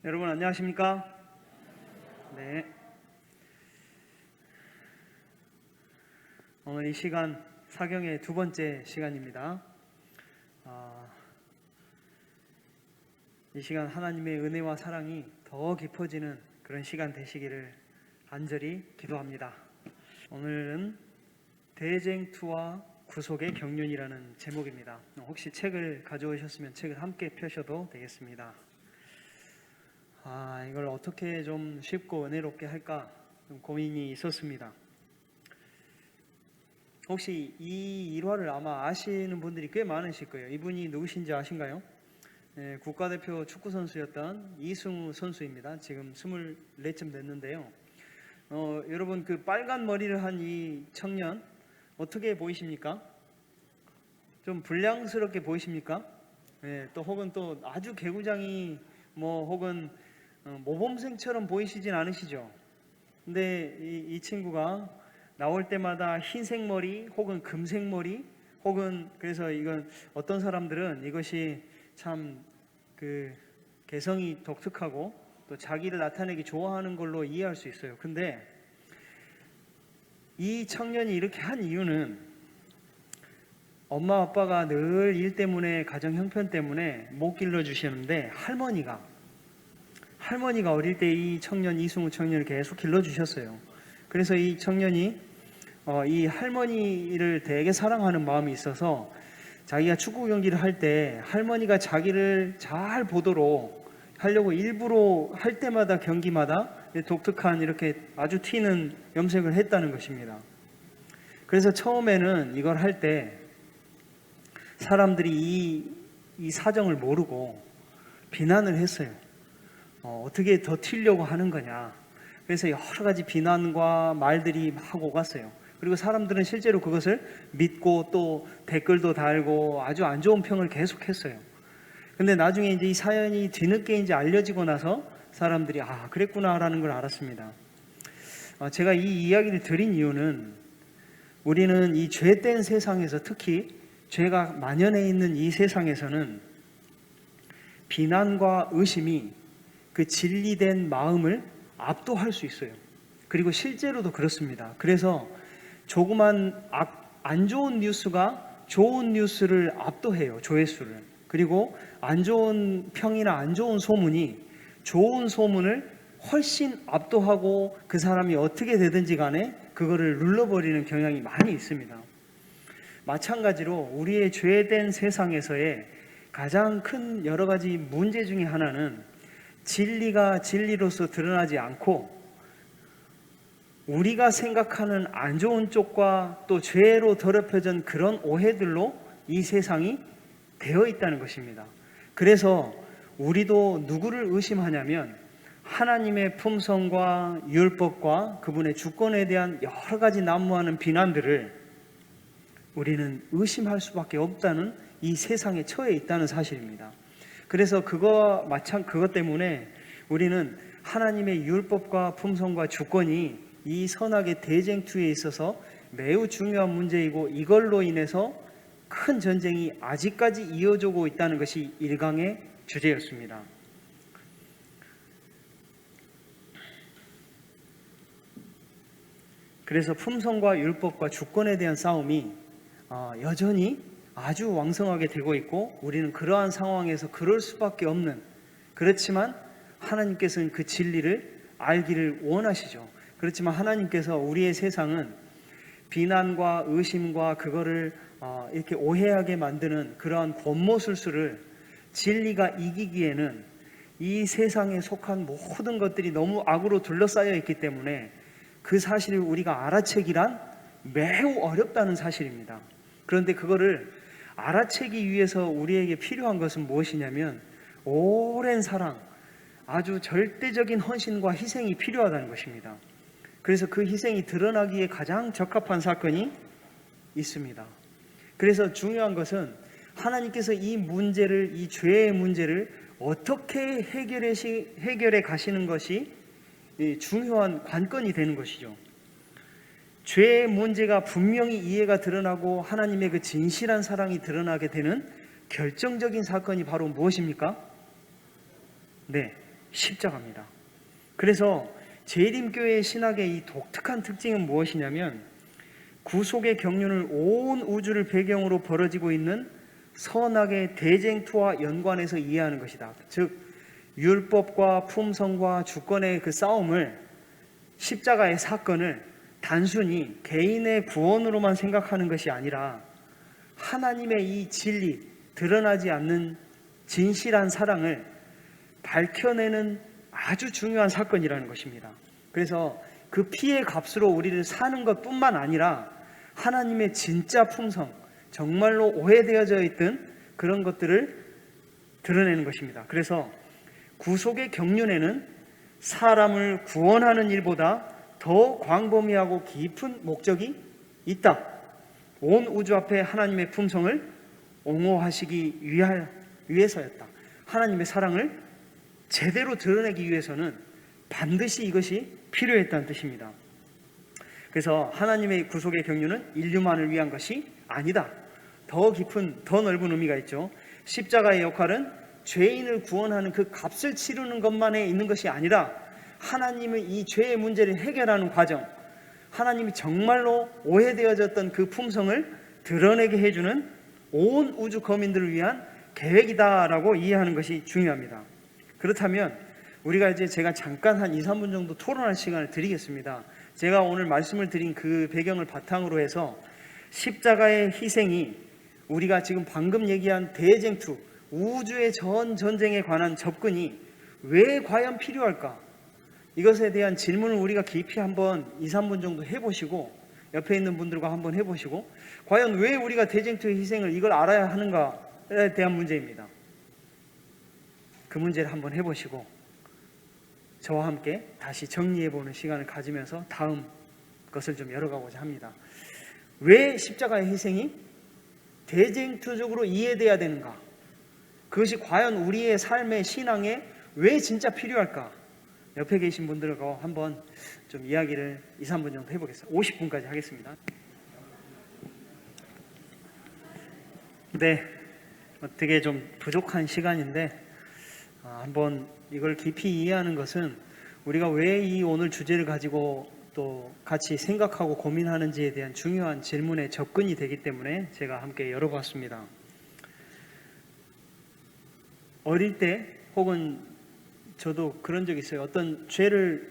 여러분 안녕하십니까? 네. 오늘 이 시간 사경의 두 번째 시간입니다. 이 시간 하나님의 은혜와 사랑이 더 깊어지는 그런 시간 되시기를 간절히 기도합니다. 오늘은 대쟁투와 구속의 경륜이라는 제목입니다. 혹시 책을 가져오셨으면 책을 함께 펴셔도 되겠습니다. 이걸 어떻게 좀 쉽고 은혜롭게 할까 좀 고민이 있었습니다. 혹시 이 일화를 아마 아시는 분들이 꽤 많으실 거예요. 이분이 누구신지 아신가요? 네, 국가대표 축구선수였던 이승우 선수입니다. 지금 24쯤 됐는데요. 여러분 그 빨간 머리를 한 이 청년 어떻게 보이십니까? 좀 불량스럽게 보이십니까? 네, 또 혹은 또 아주 개구장이 혹은 모범생처럼 보이시진 않으시죠? 근데 이 친구가 나올 때마다 흰색 머리 혹은 금색 머리 혹은 그래서 이건 어떤 사람들은 이것이 참 그 개성이 독특하고 또 자기를 나타내기 좋아하는 걸로 이해할 수 있어요. 근데 이 청년이 이렇게 한 이유는 엄마 아빠가 늘 일 때문에 가정 형편 때문에 못 길러주시는데 할머니가 어릴 때 이 청년 이승우 청년을 계속 길러주셨어요. 그래서 이 청년이 이 할머니를 되게 사랑하는 마음이 있어서 자기가 축구 경기를 할 때 할머니가 자기를 잘 보도록 하려고 일부러 할 때마다 경기마다 독특한 이렇게 아주 튀는 염색을 했다는 것입니다. 그래서 처음에는 이걸 할 때 사람들이 이 사정을 모르고 비난을 했어요. 어떻게 더 튀려고 하는 거냐. 그래서 여러 가지 비난과 말들이 막 오갔어요. 그리고 사람들은 실제로 그것을 믿고 또 댓글도 달고 아주 안 좋은 평을 계속했어요. 근데 나중에 이제 이 사연이 뒤늦게 이제 알려지고 나서 사람들이 그랬구나라는 걸 알았습니다. 제가 이 이야기를 드린 이유는 우리는 이 죄된 세상에서 특히 죄가 만연해 있는 이 세상에서는 비난과 의심이 그 진리된 마음을 압도할 수 있어요. 그리고 실제로도 그렇습니다. 그래서 조그만 안 좋은 뉴스가 좋은 뉴스를 압도해요. 조회수를. 그리고 안 좋은 평이나 안 좋은 소문이 좋은 소문을 훨씬 압도하고 그 사람이 어떻게 되든지 간에 그거를 눌러버리는 경향이 많이 있습니다. 마찬가지로 우리의 죄된 세상에서의 가장 큰 여러 가지 문제 중에 하나는 진리가 진리로서 드러나지 않고 우리가 생각하는 안 좋은 쪽과 또 죄로 더럽혀진 그런 오해들로 이 세상이 되어 있다는 것입니다. 그래서 우리도 누구를 의심하냐면 하나님의 품성과 율법과 그분의 주권에 대한 여러 가지 난무하는 비난들을 우리는 의심할 수밖에 없다는 이 세상에 처해 있다는 사실입니다. 그래서 그것 때문에 우리는 하나님의 율법과 품성과 주권이 이 선악의 대쟁투에 있어서 매우 중요한 문제이고 이걸로 인해서 큰 전쟁이 아직까지 이어지고 있다는 것이 일강의 주제였습니다. 그래서 품성과 율법과 주권에 대한 싸움이 여전히 아주 왕성하게 되고 있고 우리는 그러한 상황에서 그럴 수밖에 없는, 그렇지만 하나님께서는 그 진리를 알기를 원하시죠. 그렇지만 하나님께서 우리의 세상은 비난과 의심과 그거를 이렇게 오해하게 만드는 그러한 권모술수를 진리가 이기기에는 이 세상에 속한 모든 것들이 너무 악으로 둘러싸여 있기 때문에 그 사실을 우리가 알아채기란 매우 어렵다는 사실입니다. 그런데 그거를 알아채기 위해서 우리에게 필요한 것은 무엇이냐면 오랜 사랑, 아주 절대적인 헌신과 희생이 필요하다는 것입니다. 그래서 그 희생이 드러나기에 가장 적합한 사건이 있습니다. 그래서 중요한 것은 하나님께서 이 죄의 문제를 어떻게 해결해 가시는 것이 중요한 관건이 되는 것이죠. 죄의 문제가 분명히 이해가 드러나고 하나님의 그 진실한 사랑이 드러나게 되는 결정적인 사건이 바로 무엇입니까? 십자가입니다. 그래서 재림교회 신학의 이 독특한 특징은 무엇이냐면 구속의 경륜을 온 우주를 배경으로 벌어지고 있는 선악의 대쟁투와 연관해서 이해하는 것이다. 즉 율법과 품성과 주권의 그 싸움을, 십자가의 사건을 단순히 개인의 구원으로만 생각하는 것이 아니라 하나님의 이 진리, 드러나지 않는 진실한 사랑을 밝혀내는 아주 중요한 사건이라는 것입니다. 그래서 그 피의 값으로 우리를 사는 것뿐만 아니라 하나님의 진짜 품성, 정말로 오해되어져 있던 그런 것들을 드러내는 것입니다. 그래서 구속의 경륜에는 사람을 구원하는 일보다 더 광범위하고 깊은 목적이 있다. 온 우주 앞에 하나님의 품성을 옹호하시기 위해서였다. 하나님의 사랑을 제대로 드러내기 위해서는 반드시 이것이 필요했다는 뜻입니다. 그래서 하나님의 구속의 경륜은 인류만을 위한 것이 아니다. 더 깊은, 더 넓은 의미가 있죠. 십자가의 역할은 죄인을 구원하는 그 값을 치르는 것만에 있는 것이 아니라 하나님의 이 죄의 문제를 해결하는 과정, 하나님이 정말로 오해되어졌던 그 품성을 드러내게 해주는 온 우주 거민들을 위한 계획이다라고 이해하는 것이 중요합니다. 그렇다면 우리가 이제 제가 잠깐 한 2, 3분 정도 토론할 시간을 드리겠습니다. 제가 오늘 말씀을 드린 그 배경을 바탕으로 해서 십자가의 희생이 우리가 지금 방금 얘기한 대쟁투, 우주의 전 전쟁에 관한 접근이 왜 과연 필요할까? 이것에 대한 질문을 우리가 깊이 한번 2, 3분 정도 해보시고 옆에 있는 분들과 한번 해보시고 과연 왜 우리가 대쟁투의 희생을 이걸 알아야 하는가에 대한 문제입니다. 그 문제를 한번 해보시고 저와 함께 다시 정리해보는 시간을 가지면서 다음 것을 좀 열어가고자 합니다. 왜 십자가의 희생이 대쟁투적으로 이해돼야 되는가? 그것이 과연 우리의 삶의 신앙에 왜 진짜 필요할까? 옆에 계신 분들과 한번 좀 이야기를 2, 3분 정도 해보겠습니다. 50분까지 하겠습니다. 네, 되게 좀 부족한 시간인데 한번 이걸 깊이 이해하는 것은 우리가 왜 이 오늘 주제를 가지고 또 같이 생각하고 고민하는지에 대한 중요한 질문에 접근이 되기 때문에 제가 함께 열어봤습니다. 어릴 때 혹은 저도 그런 적이 있어요. 어떤 죄를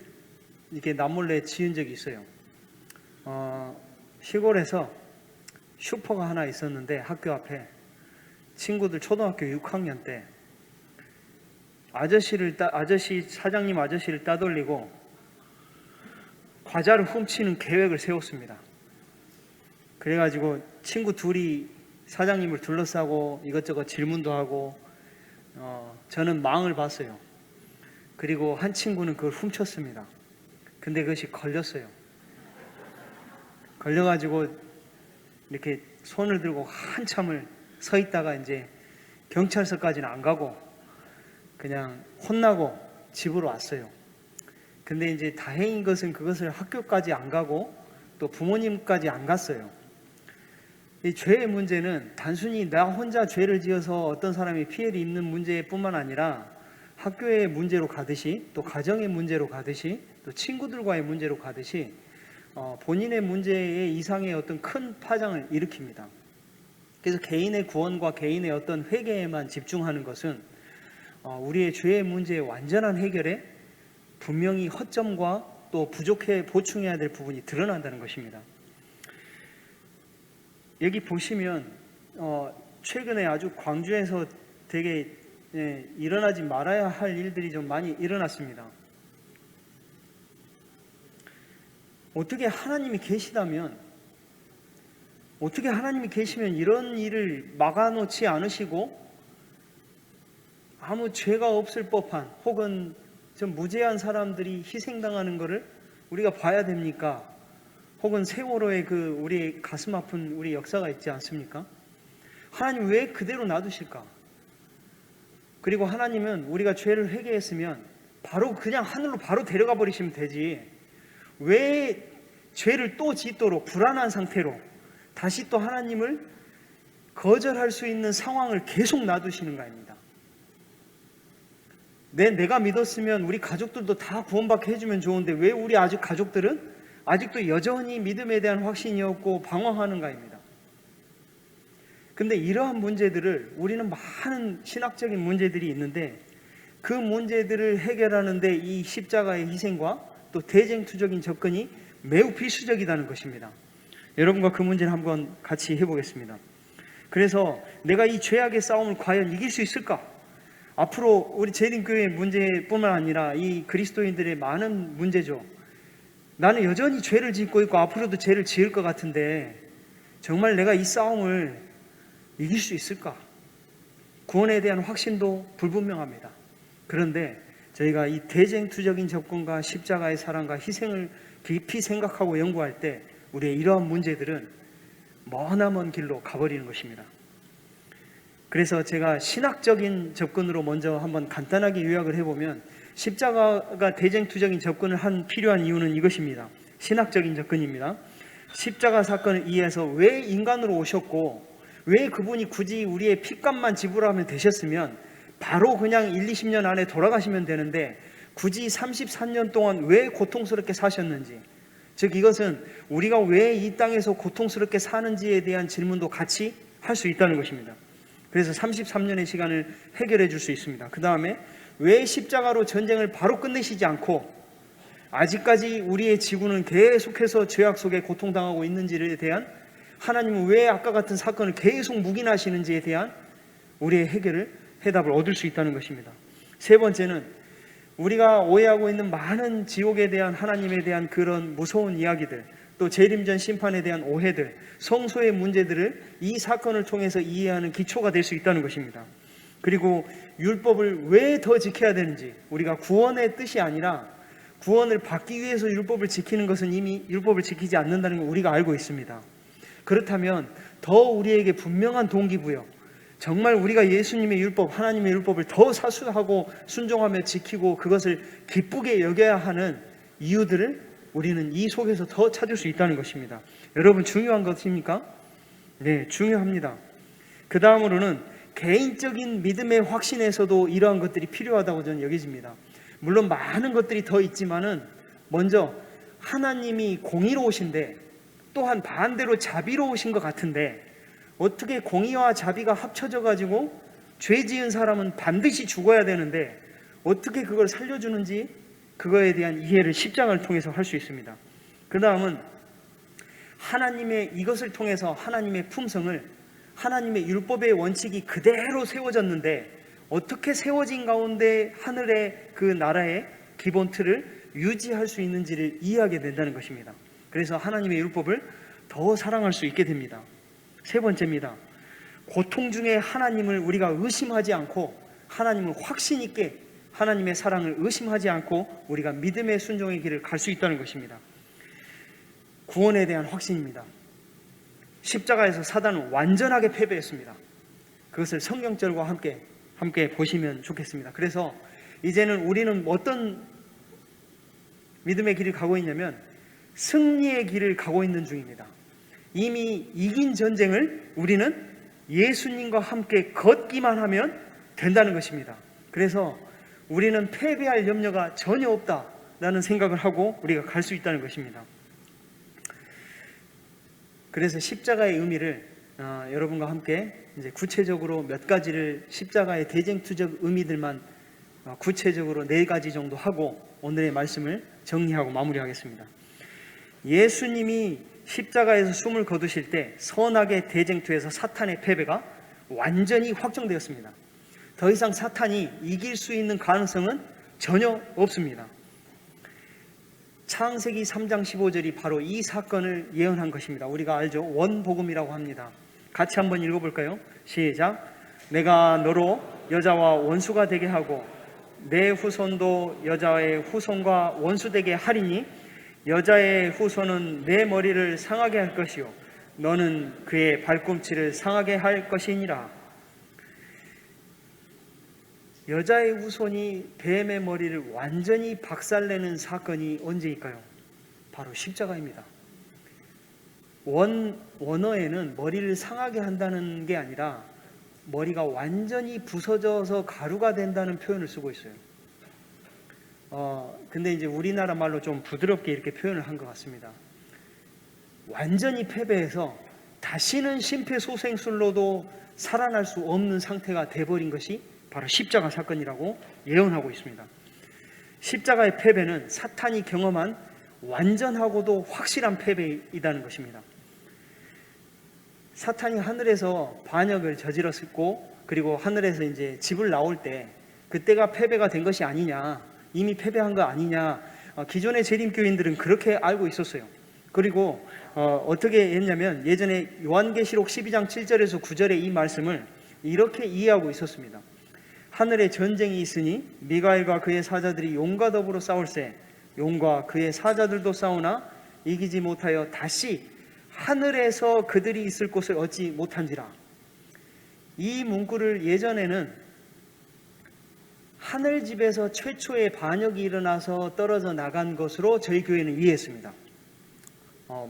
이렇게 남몰래 지은 적이 있어요. 시골에서 슈퍼가 하나 있었는데 학교 앞에 친구들 초등학교 6학년 때 사장님 아저씨를 따돌리고 과자를 훔치는 계획을 세웠습니다. 그래가지고 친구 둘이 사장님을 둘러싸고 이것저것 질문도 하고 저는 망을 봤어요. 그리고 한 친구는 그걸 훔쳤습니다. 근데 그것이 걸렸어요. 걸려가지고 이렇게 손을 들고 한참을 서 있다가 이제 경찰서까지는 안 가고 그냥 혼나고 집으로 왔어요. 근데 이제 다행인 것은 그것을 학교까지 안 가고 또 부모님까지 안 갔어요. 이 죄의 문제는 단순히 나 혼자 죄를 지어서 어떤 사람이 피해를 입는 문제뿐만 아니라 학교의 문제로 가듯이 또 가정의 문제로 가듯이 또 친구들과의 문제로 가듯이 본인의 문제의 이상의 어떤 큰 파장을 일으킵니다. 그래서 개인의 구원과 개인의 어떤 회개에만 집중하는 것은 우리의 죄의 문제의 완전한 해결에 분명히 허점과 또 부족해 보충해야 될 부분이 드러난다는 것입니다. 여기 보시면 최근에 아주 광주에서 되게 일어나지 말아야 할 일들이 좀 많이 일어났습니다. 어떻게 하나님이 계시다면, 어떻게 하나님이 계시면 이런 일을 막아놓지 않으시고 아무 죄가 없을 법한 혹은 좀 무죄한 사람들이 희생당하는 것을 우리가 봐야 됩니까? 혹은 세월호의 그 우리 가슴 아픈 우리 역사가 있지 않습니까? 하나님 왜 그대로 놔두실까? 그리고 하나님은 우리가 죄를 회개했으면 바로 그냥 하늘로 바로 데려가 버리시면 되지. 왜 죄를 또 짓도록 불안한 상태로 다시 또 하나님을 거절할 수 있는 상황을 계속 놔두시는가 입니다. 내가 믿었으면 우리 가족들도 다 구원받게 해주면 좋은데 왜 우리 가족들은 아직도 여전히 믿음에 대한 확신이 없고 방황하는가입니다. 근데 이러한 문제들을 우리는 많은 신학적인 문제들이 있는데 그 문제들을 해결하는데 이 십자가의 희생과 또 대쟁투적인 접근이 매우 필수적이라는 것입니다. 여러분과 그 문제를 한번 같이 해보겠습니다. 그래서 내가 이 죄악의 싸움을 과연 이길 수 있을까? 앞으로 우리 재림교회의 문제뿐만 아니라 이 그리스도인들의 많은 문제죠. 나는 여전히 죄를 짓고 있고 앞으로도 죄를 지을 것 같은데 정말 내가 이 싸움을 이길 수 있을까? 구원에 대한 확신도 불분명합니다. 그런데 저희가 이 대쟁투적인 접근과 십자가의 사랑과 희생을 깊이 생각하고 연구할 때 우리의 이러한 문제들은 머나먼 길로 가버리는 것입니다. 그래서 제가 신학적인 접근으로 먼저 한번 간단하게 요약을 해보면 십자가가 대쟁투적인 접근을 한 필요한 이유는 이것입니다. 신학적인 접근입니다. 십자가 사건을 이해해서 왜 인간으로 오셨고 왜 그분이 굳이 우리의 핏값만 지불하면 되셨으면 바로 그냥 1, 20년 안에 돌아가시면 되는데 굳이 33년 동안 왜 고통스럽게 사셨는지, 즉 이것은 우리가 왜 이 땅에서 고통스럽게 사는지에 대한 질문도 같이 할 수 있다는 것입니다. 그래서 33년의 시간을 해결해 줄 수 있습니다. 그 다음에 왜 십자가로 전쟁을 바로 끝내시지 않고 아직까지 우리의 지구는 계속해서 죄악 속에 고통당하고 있는지에 대한, 하나님은 왜 아까 같은 사건을 계속 묵인하시는지에 대한 우리의 해답을 얻을 수 있다는 것입니다. 세 번째는 우리가 오해하고 있는 많은 지옥에 대한, 하나님에 대한 그런 무서운 이야기들, 또 재림전 심판에 대한 오해들, 성소의 문제들을 이 사건을 통해서 이해하는 기초가 될 수 있다는 것입니다. 그리고 율법을 왜 더 지켜야 되는지, 우리가 구원의 뜻이 아니라 구원을 받기 위해서 율법을 지키는 것은 이미 율법을 지키지 않는다는 걸 우리가 알고 있습니다. 그렇다면 더 우리에게 분명한 동기부여, 정말 우리가 예수님의 율법, 하나님의 율법을 더 사수하고 순종하며 지키고 그것을 기쁘게 여겨야 하는 이유들을 우리는 이 속에서 더 찾을 수 있다는 것입니다. 여러분, 중요한 것입니까? 네, 중요합니다. 그 다음으로는 개인적인 믿음의 확신에서도 이러한 것들이 필요하다고 저는 여겨집니다. 물론 많은 것들이 더 있지만은 먼저 하나님이 공의로우신데 또한 반대로 자비로우신 것 같은데 어떻게 공의와 자비가 합쳐져 가지고 죄 지은 사람은 반드시 죽어야 되는데 어떻게 그걸 살려주는지, 그거에 대한 이해를 십자가를 통해서 할 수 있습니다. 그 다음은 하나님의, 이것을 통해서 하나님의 품성을, 하나님의 율법의 원칙이 그대로 세워졌는데 어떻게 세워진 가운데 하늘의 그 나라의 기본 틀을 유지할 수 있는지를 이해하게 된다는 것입니다. 그래서 하나님의 율법을 더 사랑할 수 있게 됩니다. 세 번째입니다. 고통 중에 하나님을 우리가 의심하지 않고, 하나님을 확신 있게, 하나님의 사랑을 의심하지 않고 우리가 믿음의 순종의 길을 갈 수 있다는 것입니다. 구원에 대한 확신입니다. 십자가에서 사단은 완전하게 패배했습니다. 그것을 성경절과 함께 보시면 좋겠습니다. 그래서 이제는 우리는 어떤 믿음의 길을 가고 있냐면 승리의 길을 가고 있는 중입니다. 이미 이긴 전쟁을 우리는 예수님과 함께 걷기만 하면 된다는 것입니다. 그래서 우리는 패배할 염려가 전혀 없다라는 생각을 하고 우리가 갈 수 있다는 것입니다. 그래서 십자가의 의미를 여러분과 함께 이제 구체적으로 몇 가지를, 십자가의 대쟁투적 의미들만 구체적으로 4가지 정도 하고 오늘의 말씀을 정리하고 마무리하겠습니다. 예수님이 십자가에서 숨을 거두실 때 선악의 대쟁투에서 사탄의 패배가 완전히 확정되었습니다. 더 이상 사탄이 이길 수 있는 가능성은 전혀 없습니다. 창세기 3장 15절이 바로 이 사건을 예언한 것입니다. 우리가 알죠? 원복음이라고 합니다. 같이 한번 읽어볼까요? 시작. 내가 너로 여자와 원수가 되게 하고 내 후손도 여자의 후손과 원수되게 하리니 여자의 후손은 내 머리를 상하게 할 것이요 너는 그의 발꿈치를 상하게 할 것이니라. 여자의 후손이 뱀의 머리를 완전히 박살내는 사건이 언제일까요? 바로 십자가입니다. 원어에는 머리를 상하게 한다는 게 아니라 머리가 완전히 부서져서 가루가 된다는 표현을 쓰고 있어요. 근데 이제 우리나라 말로 좀 부드럽게 이렇게 표현을 한 것 같습니다. 완전히 패배해서 다시는 심폐소생술로도 살아날 수 없는 상태가 돼버린 것이 바로 십자가 사건이라고 예언하고 있습니다. 십자가의 패배는 사탄이 경험한 완전하고도 확실한 패배이라는 것입니다. 사탄이 하늘에서 반역을 저질렀고 그리고 하늘에서 이제 집을 나올 때 그때가 패배가 된 것이 아니냐, 이미 패배한 거 아니냐, 기존의 재림교인들은 그렇게 알고 있었어요. 그리고 어떻게 했냐면 예전에 요한계시록 12장 7절에서 9절의 이 말씀을 이렇게 이해하고 있었습니다. 하늘에 전쟁이 있으니 미가엘과 그의 사자들이 용과 더불어 싸울세 용과 그의 사자들도 싸우나 이기지 못하여 다시 하늘에서 그들이 있을 곳을 얻지 못한지라. 이 문구를 예전에는 하늘집에서 최초의 반역이 일어나서 떨어져 나간 것으로 저희 교회는 이해했습니다.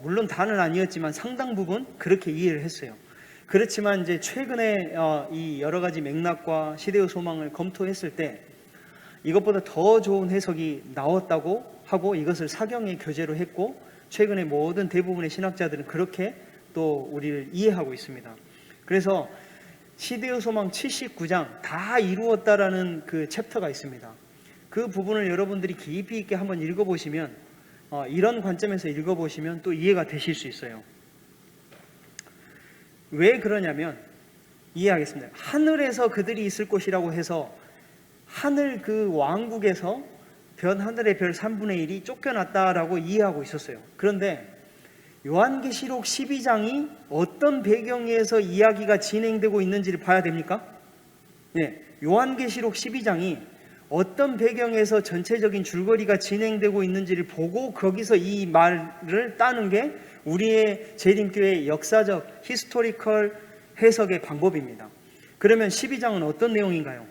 물론 다는 아니었지만 상당 부분 그렇게 이해를 했어요. 그렇지만 이제 최근에 이 여러 가지 맥락과 시대의 소망을 검토했을 때 이것보다 더 좋은 해석이 나왔다고 하고 이것을 사경의 교재로 했고 최근에 모든 대부분의 신학자들은 그렇게 또 우리를 이해하고 있습니다. 그래서 시대의 소망 79장 다 이루었다라는 그 챕터가 있습니다. 그 부분을 여러분들이 깊이 있게 한번 읽어보시면 이런 관점에서 읽어보시면 또 이해가 되실 수 있어요. 왜 그러냐면 이해하겠습니다. 하늘에서 그들이 있을 곳이라고 해서 하늘 그 왕국에서 하늘의 별 3분의 1이 쫓겨났다라고 이해하고 있었어요. 그런데 요한계시록 12장이 어떤 배경에서 이야기가 진행되고 있는지를 봐야 됩니까? 네, 요한계시록 12장이 어떤 배경에서 전체적인 줄거리가 진행되고 있는지를 보고 거기서 이 말을 따는 게 우리의 재림교회의 역사적 히스토리컬 해석의 방법입니다. 그러면 12장은 어떤 내용인가요?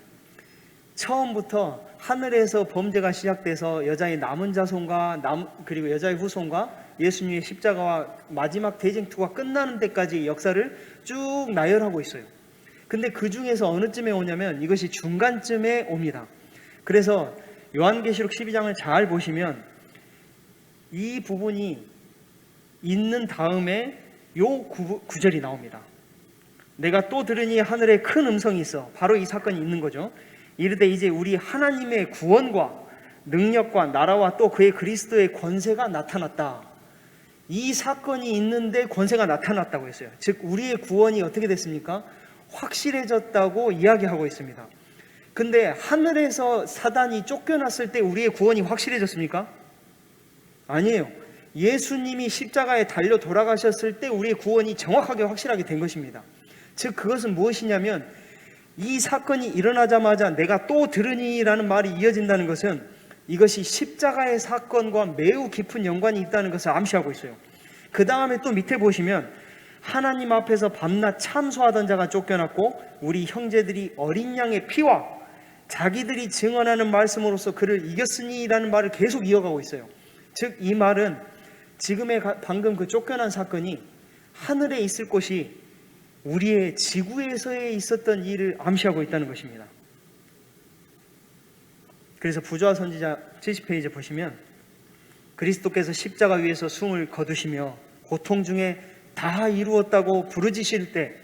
처음부터 하늘에서 범죄가 시작돼서 여자의 남은 자손과 그리고 여자의 후손과 예수님의 십자가와 마지막 대쟁투가 끝나는 데까지 역사를 쭉 나열하고 있어요. 근데 그 중에서 어느 쯤에 오냐면 이것이 중간쯤에 옵니다. 그래서 요한계시록 12장을 잘 보시면 이 부분이 있는 다음에 요 구절이 나옵니다. 내가 또 들으니 하늘에 큰 음성이 있어. 바로 이 사건이 있는 거죠. 이르되 이제 우리 하나님의 구원과 능력과 나라와 또 그의 그리스도의 권세가 나타났다. 이 사건이 있는데 권세가 나타났다고 했어요. 즉 우리의 구원이 어떻게 됐습니까? 확실해졌다고 이야기하고 있습니다. 근데 하늘에서 사단이 쫓겨났을 때 우리의 구원이 확실해졌습니까? 아니에요. 예수님이 십자가에 달려 돌아가셨을 때 우리의 구원이 정확하게 확실하게 된 것입니다. 즉 그것은 무엇이냐면 이 사건이 일어나자마자 내가 또 들으니라는 말이 이어진다는 것은 이것이 십자가의 사건과 매우 깊은 연관이 있다는 것을 암시하고 있어요. 그 다음에 또 밑에 보시면 하나님 앞에서 밤낮 참소하던 자가 쫓겨났고 우리 형제들이 어린 양의 피와 자기들이 증언하는 말씀으로써 그를 이겼으니라는 말을 계속 이어가고 있어요. 즉 이 말은 지금의 방금 그 쫓겨난 사건이 하늘에 있을 곳이 우리의 지구에서의 있었던 일을 암시하고 있다는 것입니다. 그래서 부조화 선지자 70페이지 보시면 그리스도께서 십자가 위에서 숨을 거두시며 고통 중에 다 이루었다고 부르짖으실 때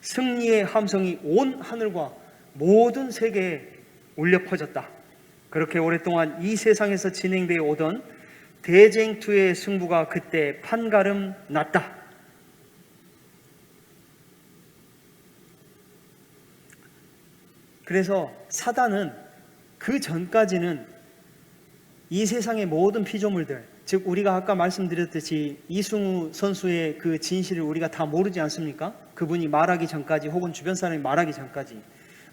승리의 함성이 온 하늘과 모든 세계에 울려 퍼졌다. 그렇게 오랫동안 이 세상에서 진행되어 오던 대쟁투의 승부가 그때 판가름 났다. 그래서 사단은 그 전까지는 이 세상의 모든 피조물들, 즉 우리가 아까 말씀드렸듯이 이승우 선수의 그 진실을 우리가 다 모르지 않습니까? 그분이 말하기 전까지 혹은 주변 사람이 말하기 전까지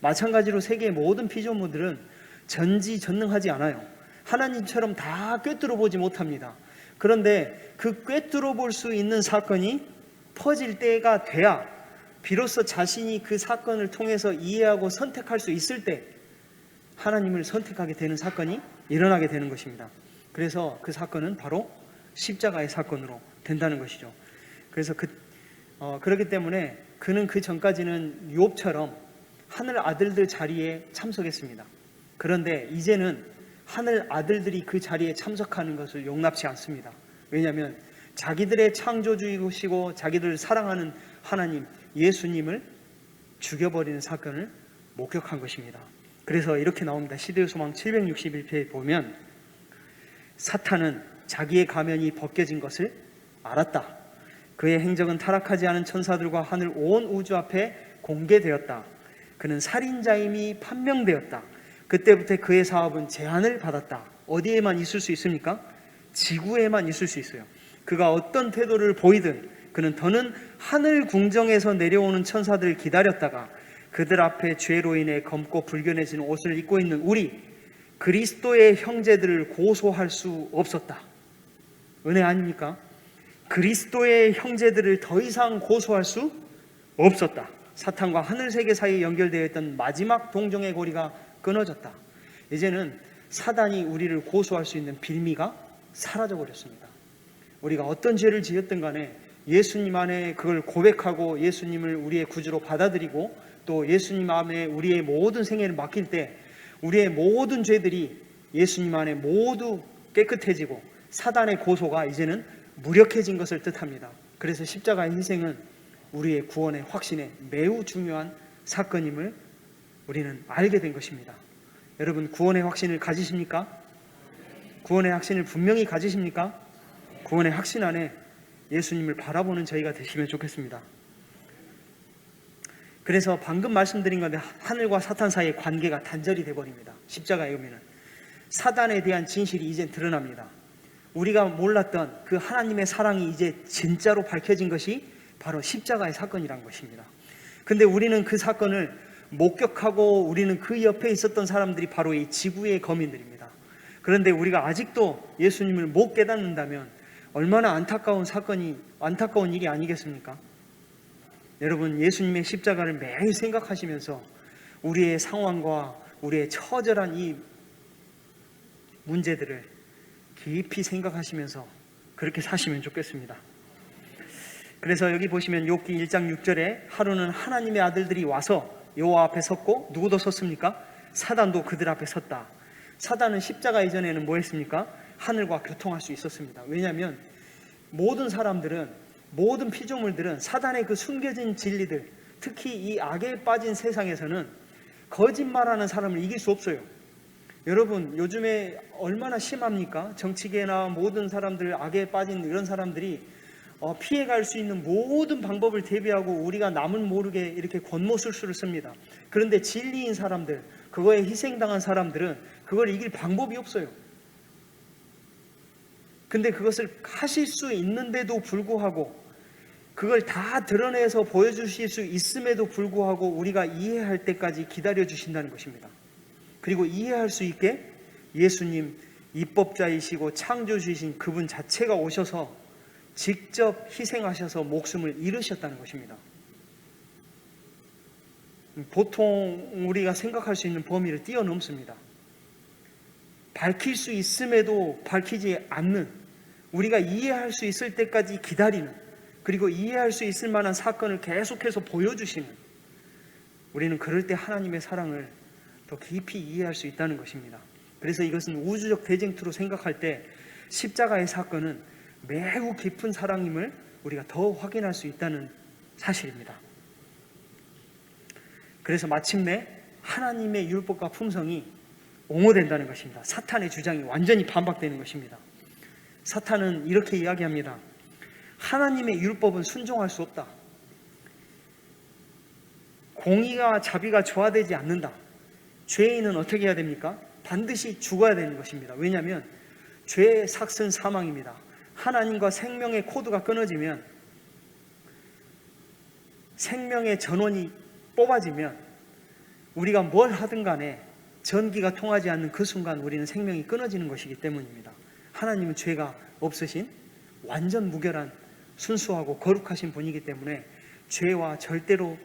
마찬가지로 세계의 모든 피조물들은 전지전능하지 않아요. 하나님처럼 다 꿰뚫어 보지 못합니다. 그런데 그 꿰뚫어 볼 수 있는 사건이 퍼질 때가 돼야 비로소 자신이 그 사건을 통해서 이해하고 선택할 수 있을 때 하나님을 선택하게 되는 사건이 일어나게 되는 것입니다. 그래서 그 사건은 바로 십자가의 사건으로 된다는 것이죠. 그래서 그렇기 때문에 그는 그 전까지는 욥처럼 하늘 아들들 자리에 참석했습니다. 그런데 이제는 하늘 아들들이 그 자리에 참석하는 것을 용납치 않습니다. 왜냐하면 자기들의 창조주이시고 자기들을 사랑하는 하나님 예수님을 죽여버리는 사건을 목격한 것입니다. 그래서 이렇게 나옵니다. 시대의 소망 761페이지에 보면 사탄은 자기의 가면이 벗겨진 것을 알았다. 그의 행적은 타락하지 않은 천사들과 하늘 온 우주 앞에 공개되었다. 그는 살인자임이 판명되었다. 그때부터 그의 사업은 제한을 받았다. 어디에만 있을 수 있습니까? 지구에만 있을 수 있어요. 그가 어떤 태도를 보이든 그는 더는 하늘 궁정에서 내려오는 천사들을 기다렸다가 그들 앞에 죄로 인해 검고 불견해진 옷을 입고 있는 우리 그리스도의 형제들을 고소할 수 없었다. 은혜 아닙니까? 그리스도의 형제들을 더 이상 고소할 수 없었다. 사탄과 하늘세계 사이에 연결되어 있던 마지막 동정의 고리가 끊어졌다. 이제는 사단이 우리를 고소할 수 있는 빌미가 사라져 버렸습니다. 우리가 어떤 죄를 지었든 간에 예수님 안에 그걸 고백하고 예수님을 우리의 구주로 받아들이고 또 예수님 안에 우리의 모든 생애를 맡길 때 우리의 모든 죄들이 예수님 안에 모두 깨끗해지고 사단의 고소가 이제는 무력해진 것을 뜻합니다. 그래서 십자가의 희생은 우리의 구원의 확신에 매우 중요한 사건임을 우리는 알게 된 것입니다. 여러분 구원의 확신을 가지십니까? 구원의 확신을 분명히 가지십니까? 구원의 확신 안에 예수님을 바라보는 저희가 되시면 좋겠습니다. 그래서 방금 말씀드린 건데 하늘과 사탄 사이의 관계가 단절이 되어버립니다. 십자가의 의미는 사단에 대한 진실이 이제 드러납니다. 우리가 몰랐던 그 하나님의 사랑이 이제 진짜로 밝혀진 것이 바로 십자가의 사건이란 것입니다. 근데 우리는 그 사건을 목격하고 우리는 그 옆에 있었던 사람들이 바로 이 지구의 거민들입니다. 그런데 우리가 아직도 예수님을 못 깨닫는다면 얼마나 안타까운 일이 아니겠습니까? 여러분 예수님의 십자가를 매일 생각하시면서 우리의 상황과 우리의 처절한 이 문제들을 깊이 생각하시면서 그렇게 사시면 좋겠습니다. 그래서 여기 보시면 욥기 1장 6절에 하루는 하나님의 아들들이 와서 여호와 앞에 섰고 누구도 섰습니까? 사단도 그들 앞에 섰다. 사단은 십자가 이전에는 뭐 했습니까? 하늘과 교통할 수 있었습니다. 왜냐하면 모든 사람들은 모든 피조물들은 사단의 그 숨겨진 진리들 특히 이 악에 빠진 세상에서는 거짓말하는 사람을 이길 수 없어요. 여러분 요즘에 얼마나 심합니까? 정치계나 모든 사람들 악에 빠진 이런 사람들이 피해갈 수 있는 모든 방법을 대비하고 우리가 남은 모르게 이렇게 권모술수를 씁니다. 그런데 진리인 사람들 그거에 희생당한 사람들은 그걸 이길 방법이 없어요. 근데 그것을 하실 수 있는데도 불구하고 그걸 다 드러내서 보여주실 수 있음에도 불구하고 우리가 이해할 때까지 기다려 주신다는 것입니다. 그리고 이해할 수 있게 예수님 입법자이시고 창조주이신 그분 자체가 오셔서 직접 희생하셔서 목숨을 잃으셨다는 것입니다. 보통 우리가 생각할 수 있는 범위를 뛰어넘습니다. 밝힐 수 있음에도 밝히지 않는 우리가 이해할 수 있을 때까지 기다리는 그리고 이해할 수 있을 만한 사건을 계속해서 보여주시는 우리는 그럴 때 하나님의 사랑을 더 깊이 이해할 수 있다는 것입니다. 그래서 이것은 우주적 대쟁투로 생각할 때 십자가의 사건은 매우 깊은 사랑임을 우리가 더 확인할 수 있다는 사실입니다. 그래서 마침내 하나님의 율법과 품성이 옹호된다는 것입니다. 사탄의 주장이 완전히 반박되는 것입니다. 사탄은 이렇게 이야기합니다. 하나님의 율법은 순종할 수 없다. 공의와 자비가 조화되지 않는다. 죄인은 어떻게 해야 됩니까? 반드시 죽어야 되는 것입니다. 왜냐하면 죄의 삭은 사망입니다. 하나님과 생명의 코드가 끊어지면 생명의 전원이 뽑아지면 우리가 뭘 하든 간에 전기가 통하지 않는 그 순간 우리는 생명이 끊어지는 것이기 때문입니다. 하나님은 죄가 없으신 완전 무결한 순수하고 거룩하신 분이기 때문에 죄와 절대로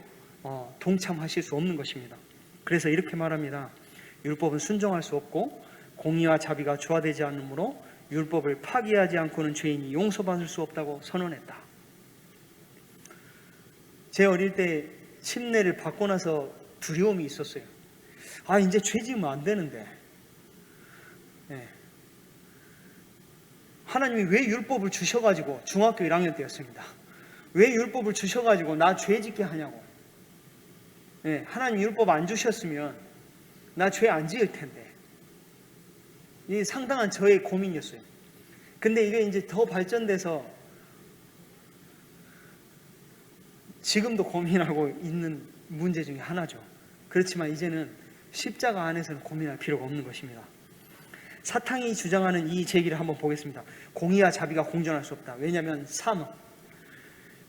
동참하실 수 없는 것입니다. 그래서 이렇게 말합니다. 율법은 순종할 수 없고 공의와 자비가 조화되지 않으므로 율법을 파기하지 않고는 죄인이 용서받을 수 없다고 선언했다. 제 어릴 때 침례를 받고 나서 두려움이 있었어요. 이제 죄 지으면 안 되는데 예. 하나님이 왜 율법을 주셔가지고 중학교 1학년 때였습니다. 왜 율법을 주셔가지고 나 죄 짓게 하냐고. 예. 하나님 율법 안 주셨으면 나 죄 안 지을 텐데. 이 상당한 저의 고민이었어요. 근데 이게 이제 더 발전돼서 지금도 고민하고 있는 문제 중에 하나죠. 그렇지만 이제는 십자가 안에서는 고민할 필요가 없는 것입니다. 사탄이 주장하는 이 제기를 한번 보겠습니다. 공의와 자비가 공존할 수 없다. 왜냐하면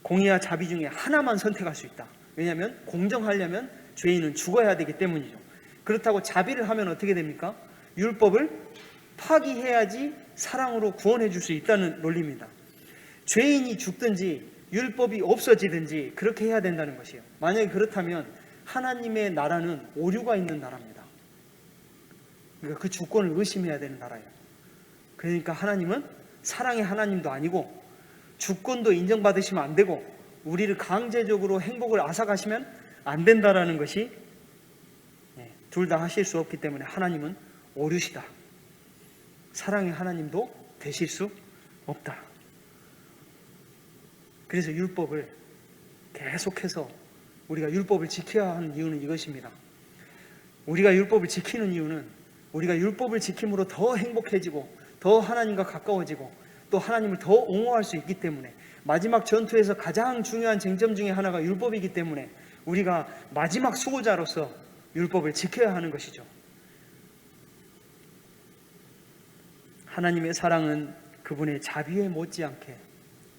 공의와 자비 중에 하나만 선택할 수 있다. 왜냐하면 공정하려면 죄인은 죽어야 되기 때문이죠. 그렇다고 자비를 하면 어떻게 됩니까? 율법을 파기해야지 사랑으로 구원해 줄 수 있다는 논리입니다. 죄인이 죽든지 율법이 없어지든지 그렇게 해야 된다는 것이에요. 만약에 그렇다면 하나님의 나라는 오류가 있는 나라입니다. 그러니까 그 주권을 의심해야 되는 나라예요. 그러니까 하나님은 사랑의 하나님도 아니고 주권도 인정받으시면 안 되고 우리를 강제적으로 행복을 앗아가시면 안 된다라는 것이 둘 다 하실 수 없기 때문에 하나님은 오류시다. 사랑의 하나님도 되실 수 없다. 그래서 율법을 계속해서 우리가 율법을 지켜야 하는 이유는 이것입니다. 우리가 율법을 지키는 이유는 우리가 율법을 지킴으로 더 행복해지고 더 하나님과 가까워지고 또 하나님을 더 옹호할 수 있기 때문에 마지막 전투에서 가장 중요한 쟁점 중에 하나가 율법이기 때문에 우리가 마지막 수호자로서 율법을 지켜야 하는 것이죠. 하나님의 사랑은 그분의 자비에 못지않게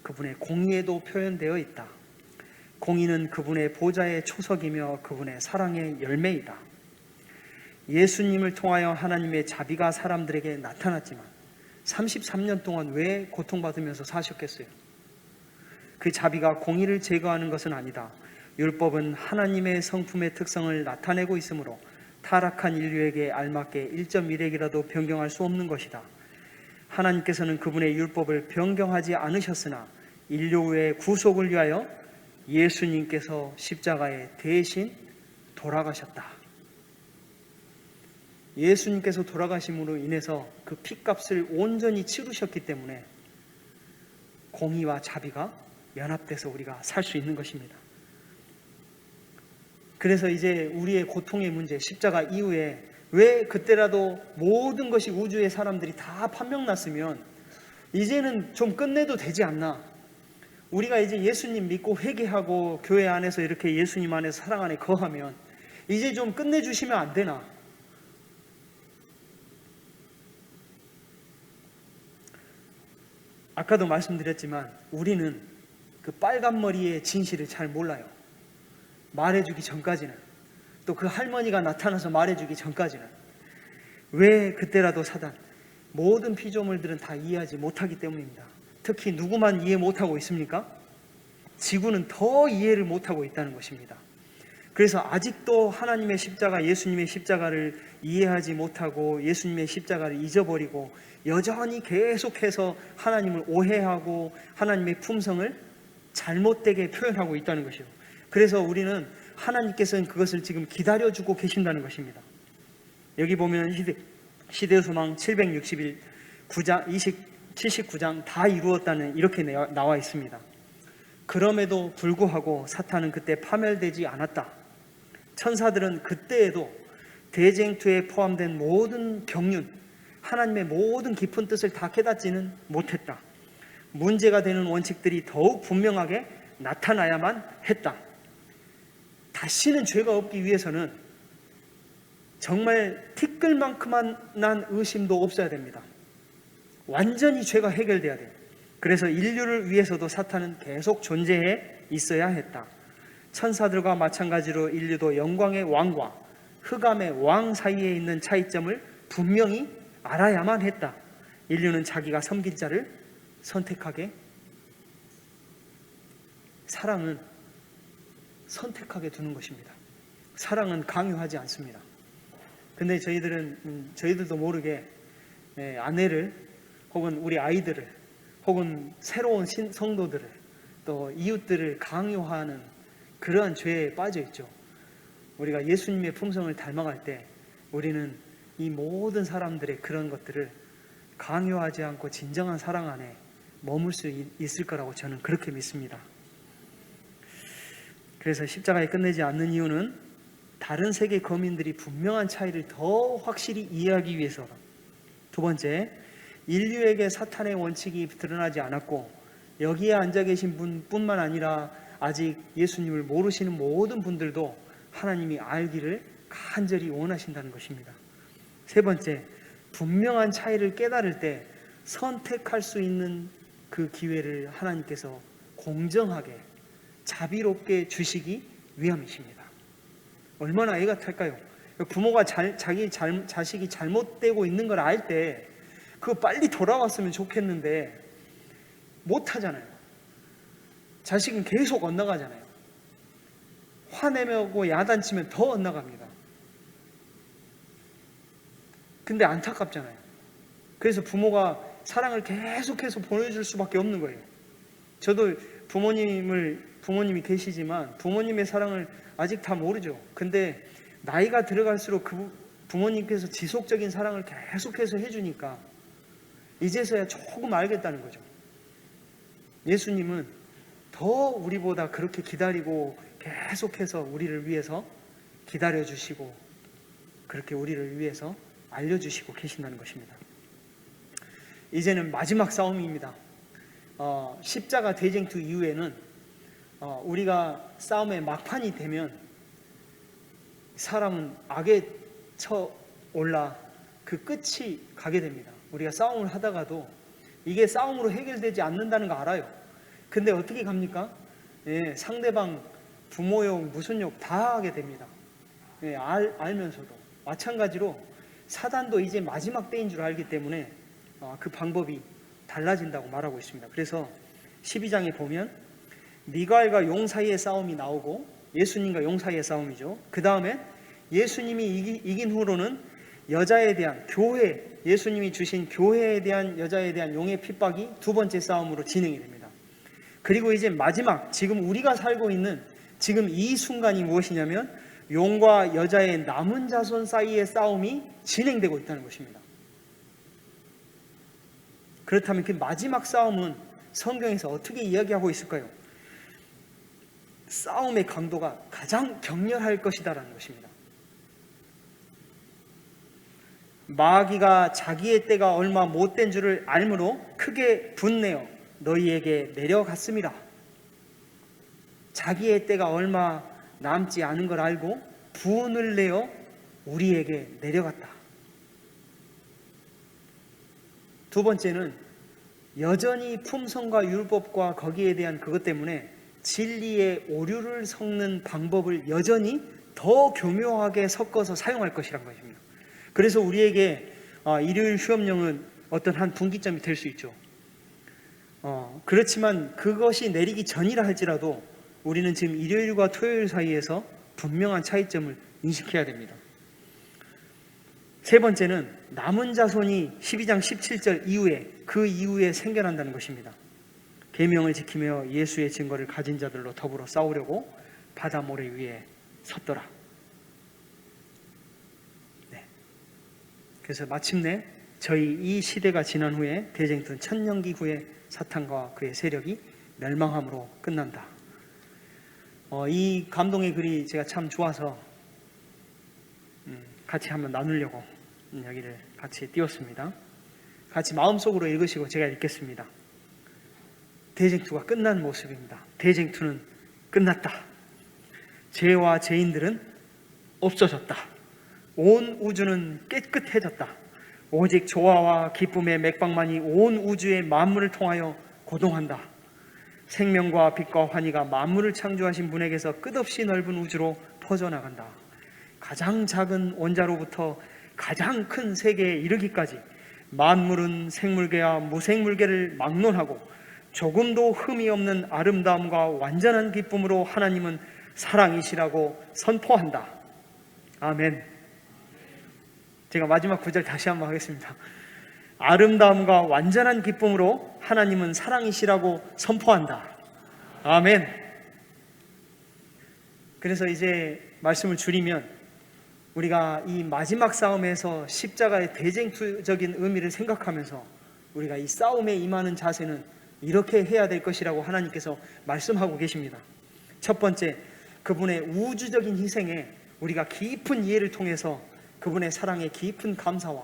그분의 공의에도 표현되어 있다. 공의는 그분의 보좌의 초석이며 그분의 사랑의 열매이다. 예수님을 통하여 하나님의 자비가 사람들에게 나타났지만 33년 동안 왜 고통받으면서 사셨겠어요? 그 자비가 공의를 제거하는 것은 아니다. 율법은 하나님의 성품의 특성을 나타내고 있으므로 타락한 인류에게 알맞게 1.1핵이라도 변경할 수 없는 것이다. 하나님께서는 그분의 율법을 변경하지 않으셨으나 인류의 구속을 위하여 예수님께서 십자가에 대신 돌아가셨다. 예수님께서 돌아가심으로 인해서 그 핏값을 온전히 치르셨기 때문에 공의와 자비가 연합돼서 우리가 살 수 있는 것입니다. 그래서 이제 우리의 고통의 문제, 십자가 이후에 왜 그때라도 모든 것이 우주의 사람들이 다 판명났으면 이제는 좀 끝내도 되지 않나? 우리가 이제 예수님 믿고 회개하고 교회 안에서 이렇게 예수님 안에서 사랑 안에 거하면 이제 좀 끝내주시면 안 되나? 아까도 말씀드렸지만 우리는 그 빨간 머리의 진실을 잘 몰라요. 말해주기 전까지는, 또 그 할머니가 나타나서 말해주기 전까지는. 왜 그때라도 사단, 모든 피조물들은 다 이해하지 못하기 때문입니다. 특히 누구만 이해 못하고 있습니까? 지구는 더 이해를 못하고 있다는 것입니다. 그래서 아직도 하나님의 십자가, 예수님의 십자가를 이해하지 못하고 예수님의 십자가를 잊어버리고 여전히 계속해서 하나님을 오해하고 하나님의 품성을 잘못되게 표현하고 있다는 것이요. 그래서 우리는 하나님께서는 그것을 지금 기다려주고 계신다는 것입니다. 여기 보면 시대소망 761 79장 다 이루었다는 이렇게 나와 있습니다. 그럼에도 불구하고 사탄은 그때 파멸되지 않았다. 천사들은 그때에도 대쟁투에 포함된 모든 경륜, 하나님의 모든 깊은 뜻을 다 깨닫지는 못했다. 문제가 되는 원칙들이 더욱 분명하게 나타나야만 했다. 다시는 죄가 없기 위해서는 정말 티끌만큼만 의심도 없어야 됩니다. 완전히 죄가 해결돼야 돼요. 그래서 인류를 위해서도 사탄은 계속 존재해 있어야 했다. 천사들과 마찬가지로 인류도 영광의 왕과 흑암의 왕 사이에 있는 차이점을 분명히 알아야만 했다. 인류는 자기가 섬길 자를 선택하게, 사랑은 선택하게 두는 것입니다. 사랑은 강요하지 않습니다. 근데 저희들도 모르게 아내를 혹은 우리 아이들을 혹은 새로운 성도들을 또 이웃들을 강요하는 그러한 죄에 빠져 있죠. 우리가 예수님의 품성을 닮아갈 때 우리는 이 모든 사람들의 그런 것들을 강요하지 않고 진정한 사랑 안에 머물 수 있을 거라고 저는 그렇게 믿습니다. 그래서 십자가에 끝내지 않는 이유는 다른 세계 거민들이 분명한 차이를 더 확실히 이해하기 위해서. 두 번째, 인류에게 사탄의 원칙이 드러나지 않았고 여기에 앉아 계신 분뿐만 아니라 아직 예수님을 모르시는 모든 분들도 하나님이 알기를 간절히 원하신다는 것입니다. 세 번째, 분명한 차이를 깨달을 때 선택할 수 있는 그 기회를 하나님께서 공정하게 자비롭게 주시기 위함이십니다. 얼마나 애가 탈까요? 부모가 자기 자식이 잘못되고 있는 걸 알 때 그거 빨리 돌아왔으면 좋겠는데 못하잖아요. 자식은 계속 엇나가잖아요. 화내고 야단치면 더 엇나갑니다. 근데 안타깝잖아요. 그래서 부모가 사랑을 계속해서 보내줄 수밖에 없는 거예요. 저도 부모님이 계시지만 부모님의 사랑을 아직 다 모르죠. 근데 나이가 들어갈수록 그 부모님께서 지속적인 사랑을 계속해서 해주니까 이제서야 조금 알겠다는 거죠. 예수님은 더 우리보다 그렇게 기다리고 계속해서 우리를 위해서 기다려주시고 그렇게 우리를 위해서 알려주시고 계신다는 것입니다. 이제는 마지막 싸움입니다. 십자가 대쟁투 이후에는 우리가 싸움의 막판이 되면 사람은 악에 쳐 올라 그 끝이 가게 됩니다. 우리가 싸움을 하다가도 이게 싸움으로 해결되지 않는다는 거 알아요. 근데 어떻게 갑니까? 예, 상대방 부모욕 무슨 욕 다 하게 됩니다. 예, 알면서도 마찬가지로 사단도 이제 마지막 때인 줄 알기 때문에 그 방법이 달라진다고 말하고 있습니다. 그래서 12장에 보면 미가엘과 용 사이의 싸움이 나오고 예수님과 용 사이의 싸움이죠. 그 다음에 예수님이 이긴 후로는 여자에 대한 교회, 예수님이 주신 교회에 대한 여자에 대한 용의 핍박이 두 번째 싸움으로 진행이 됩니다. 그리고 이제 마지막 지금 우리가 살고 있는 지금 이 순간이 무엇이냐면 용과 여자의 남은 자손 사이의 싸움이 진행되고 있다는 것입니다. 그렇다면 그 마지막 싸움은 성경에서 어떻게 이야기하고 있을까요? 싸움의 강도가 가장 격렬할 것이다라는 것입니다. 마귀가 자기의 때가 얼마 못된 줄을 알므로 크게 분내어 너희에게 내려갔습니다. 자기의 때가 얼마 남지 않은 걸 알고 분을 내어 우리에게 내려갔다. 두 번째는 여전히 품성과 율법과 거기에 대한 그것 때문에 진리의 오류를 섞는 방법을 여전히 더 교묘하게 섞어서 사용할 것이란 것입니다. 그래서 우리에게 일요일 휴업령은 어떤 한 분기점이 될 수 있죠. 그렇지만 그것이 내리기 전이라 할지라도 우리는 지금 일요일과 토요일 사이에서 분명한 차이점을 인식해야 됩니다. 세 번째는 남은 자손이 12장 17절 이후에 그 이후에 생겨난다는 것입니다. 계명을 지키며 예수의 증거를 가진 자들로 더불어 싸우려고 바다 모래 위에 섰더라. 네. 그래서 마침내 저희 이 시대가 지난 후에 대쟁투는 천년기 후에 사탄과 그의 세력이 멸망함으로 끝난다. 이 감동의 글이 제가 참 좋아서 같이 한번 나누려고 여기를 같이 띄웠습니다. 같이 마음속으로 읽으시고 제가 읽겠습니다. 대쟁투가 끝난 모습입니다. 대쟁투는 끝났다. 죄와 죄인들은 없어졌다. 온 우주는 깨끗해졌다. 오직 조화와 기쁨의 맥박만이 온 우주의 만물을 통하여 고동한다. 생명과 빛과 환희가 만물을 창조하신 분에게서 끝없이 넓은 우주로 퍼져나간다. 가장 작은 원자로부터 가장 큰 세계에 이르기까지 만물은 생물계와 무생물계를 막론하고 조금도 흠이 없는 아름다움과 완전한 기쁨으로 하나님은 사랑이시라고 선포한다. 아멘. 제가 마지막 구절 다시 한번 하겠습니다. 아름다움과 완전한 기쁨으로 하나님은 사랑이시라고 선포한다. 아멘. 그래서 이제 말씀을 줄이면 우리가 이 마지막 싸움에서 십자가의 대쟁투적인 의미를 생각하면서 우리가 이 싸움에 임하는 자세는 이렇게 해야 될 것이라고 하나님께서 말씀하고 계십니다. 첫 번째, 그분의 우주적인 희생에 우리가 깊은 이해를 통해서 그분의 사랑에 깊은 감사와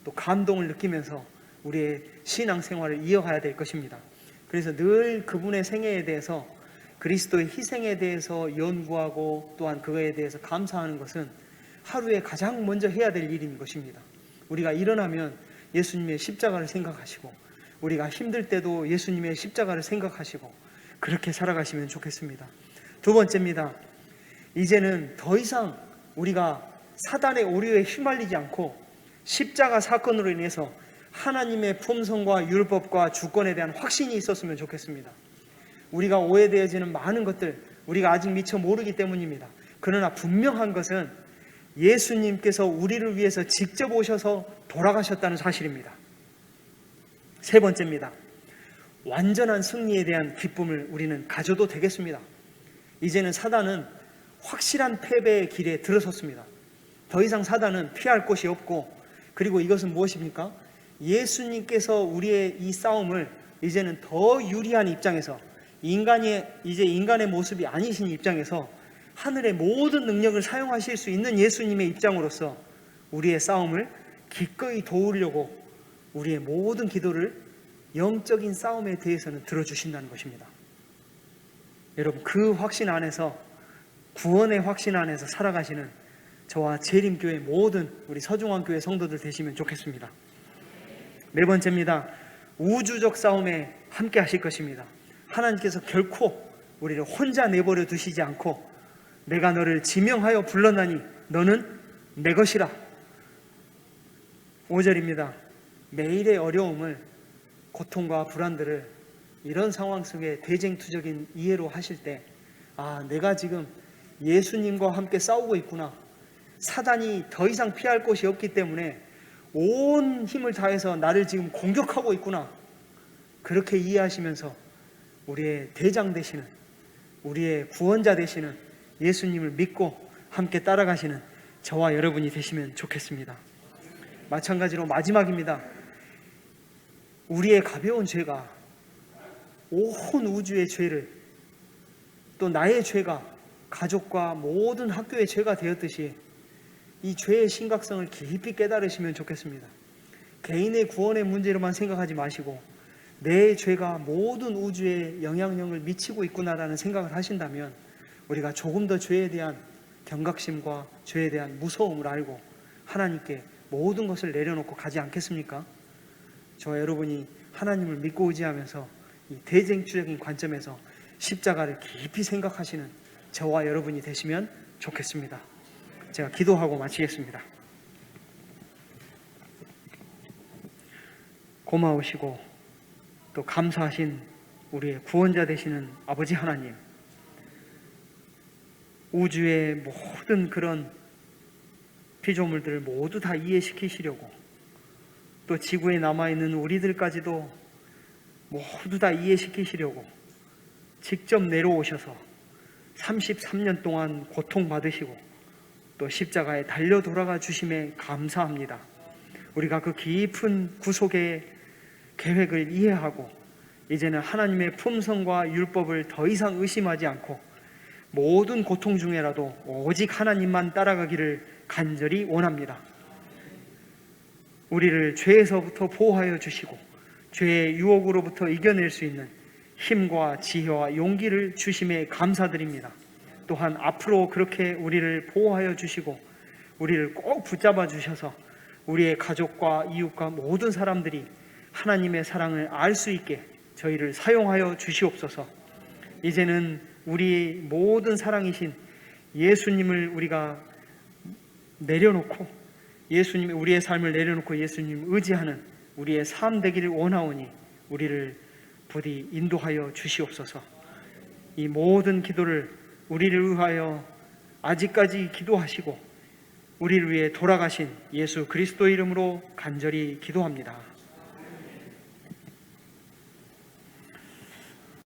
또 감동을 느끼면서 우리의 신앙생활을 이어가야 될 것입니다. 그래서 늘 그분의 생애에 대해서, 그리스도의 희생에 대해서 연구하고 또한 그거에 대해서 감사하는 것은 하루에 가장 먼저 해야 될 일인 것입니다. 우리가 일어나면 예수님의 십자가를 생각하시고, 우리가 힘들 때도 예수님의 십자가를 생각하시고 그렇게 살아가시면 좋겠습니다. 두 번째입니다. 이제는 더 이상 우리가 사단의 오류에 휘말리지 않고 십자가 사건으로 인해서 하나님의 품성과 율법과 주권에 대한 확신이 있었으면 좋겠습니다. 우리가 오해되어지는 많은 것들, 우리가 아직 미처 모르기 때문입니다. 그러나 분명한 것은 예수님께서 우리를 위해서 직접 오셔서 돌아가셨다는 사실입니다. 세 번째입니다. 완전한 승리에 대한 기쁨을 우리는 가져도 되겠습니다. 이제는 사단은 확실한 패배의 길에 들어섰습니다. 더 이상 사단은 피할 곳이 없고, 그리고 이것은 무엇입니까? 예수님께서 우리의 이 싸움을 이제는 더 유리한 입장에서, 이제 인간의 모습이 아니신 입장에서 하늘의 모든 능력을 사용하실 수 있는 예수님의 입장으로서 우리의 싸움을 기꺼이 도우려고 우리의 모든 기도를 영적인 싸움에 대해서는 들어주신다는 것입니다. 여러분, 그 확신 안에서, 구원의 확신 안에서 살아가시는 저와 재림교회 모든 우리 서중환교회 성도들 되시면 좋겠습니다. 네 번째입니다. 우주적 싸움에 함께 하실 것입니다. 하나님께서 결코 우리를 혼자 내버려 두시지 않고, 내가 너를 지명하여 불렀나니 너는 내 것이라. 5절입니다. 매일의 어려움을, 고통과 불안들을 이런 상황 속에 대쟁투적인 이해로 하실 때, 내가 지금 예수님과 함께 싸우고 있구나, 사단이 더 이상 피할 곳이 없기 때문에 온 힘을 다해서 나를 지금 공격하고 있구나, 그렇게 이해하시면서 우리의 대장 되시는, 우리의 구원자 되시는 예수님을 믿고 함께 따라가시는 저와 여러분이 되시면 좋겠습니다. 마찬가지로 마지막입니다. 우리의 가벼운 죄가 온 우주의 죄를, 또 나의 죄가 가족과 모든 학교의 죄가 되었듯이 이 죄의 심각성을 깊이 깨달으시면 좋겠습니다. 개인의 구원의 문제로만 생각하지 마시고 내 죄가 모든 우주에 영향력을 미치고 있구나라는 생각을 하신다면, 우리가 조금 더 죄에 대한 경각심과 죄에 대한 무서움을 알고 하나님께 모든 것을 내려놓고 가지 않겠습니까? 저와 여러분이 하나님을 믿고 의지하면서 이 대쟁투적인 관점에서 십자가를 깊이 생각하시는 저와 여러분이 되시면 좋겠습니다. 제가 기도하고 마치겠습니다. 고마우시고 또 감사하신 우리의 구원자 되시는 아버지 하나님, 우주의 모든 그런 피조물들을 모두 다 이해시키시려고, 또 지구에 남아있는 우리들까지도 모두 다 이해시키시려고 직접 내려오셔서 33년 동안 고통받으시고 또 십자가에 달려 돌아가 주심에 감사합니다. 우리가 그 깊은 구속의 계획을 이해하고 이제는 하나님의 품성과 율법을 더 이상 의심하지 않고 모든 고통 중에라도 오직 하나님만 따라가기를 간절히 원합니다. 우리를 죄에서부터 보호하여 주시고 죄의 유혹으로부터 이겨낼 수 있는 힘과 지혜와 용기를 주심에 감사드립니다. 또한 앞으로 그렇게 우리를 보호하여 주시고 우리를 꼭 붙잡아 주셔서 우리의 가족과 이웃과 모든 사람들이 하나님의 사랑을 알 수 있게 저희를 사용하여 주시옵소서. 이제는 우리 모든 사랑이신 예수님을 우리가 내려놓고, 예수님, 우리의 삶을 내려놓고 예수님 의지하는 우리의 삶 되기를 원하오니 우리를 부디 인도하여 주시옵소서. 이 모든 기도를 우리를 위하여 아직까지 기도하시고 우리를 위해 돌아가신 예수 그리스도 이름으로 간절히 기도합니다.